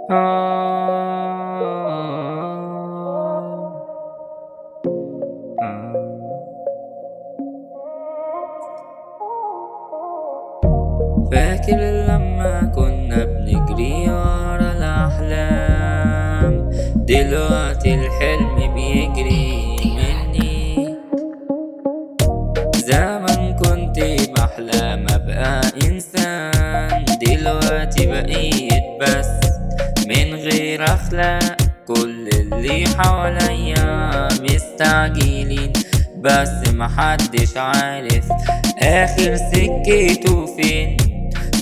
فاكر لما كنا بنجري ورا الأحلام، دلوقتي الحلم بيجري مني. زمان كنت بحلم أبقى إنسان، دلوقتي بقيت بس من غير أخلاق. كل اللي حواليا مستعجلين، بس محدش عارف آخر سكته فين.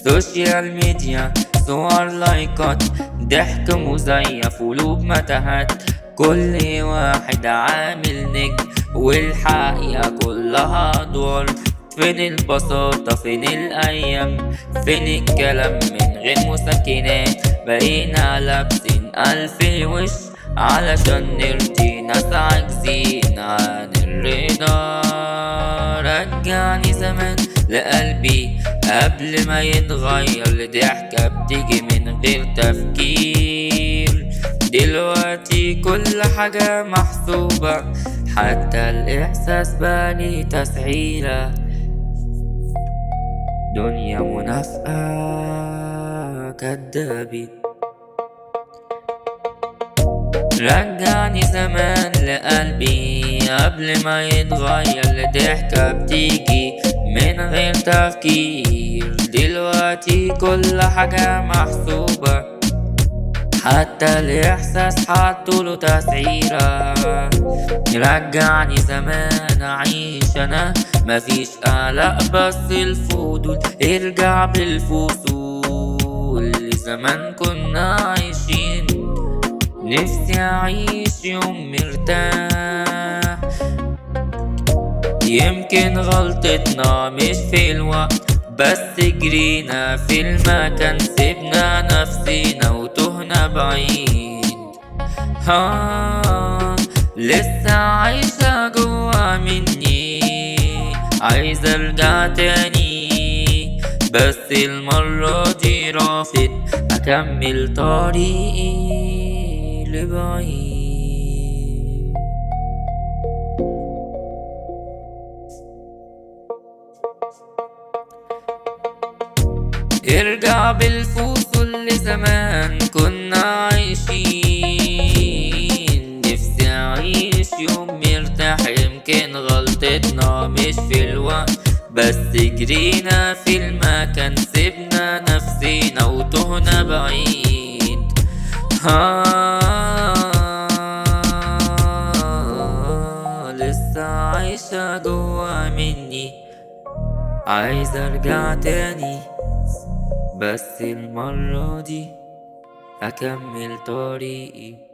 سوشيال ميديا، صور، لايكات، ضحك مزيف، قلوب متاهات. كل واحد عامل نجم والحقيقة كلها دور. فين البساطة؟ فين الأيام؟ فين الكلام من غير مسكنات؟ بقينا لابسين ألف وش علشان نرضي ناس عاجزين عن الرضا. رجعني زمان لقلبي قبل ما يتغير لضحكة بتيجي من غير تفكير. دلوقتي كل حاجة محسوبة، حتى الإحساس بقى تسعيرة. دنيا منافقة كدابين. رجعني زمان لقلبي قبل ما يتغير لضحكة بتيجي من غير تفكير. دلوقتي كل حاجة محسوبة، حتى الإحساس حطوله تسعيرة. رجعني زمان أعيش أنا، مفيش قلق بس الفضول. ارجع بالفصول لزمان كنا عايشين. نفسي أعيش يوم مرتاح، يمكن غلطتنا مش في الوقت بس جرينا في المكان. سيبنا نفسينا وتهنا بعيد. لسه عايشة جوا مني، عايز ارجع تاني، بس المرة دي رافض اكمل طريقي لبعيد. ارجع بالفصول لزمان كنا عايشين. نفسي اعيش يوم مرتاح، يمكن غلطتنا مش في الوقت بس جرينا في المكان. سيبنا نفسينا وتهنا بعيد. لسه عايشة جوا مني، عايز ارجع تاني، بس المرة دي أكمل طريقي.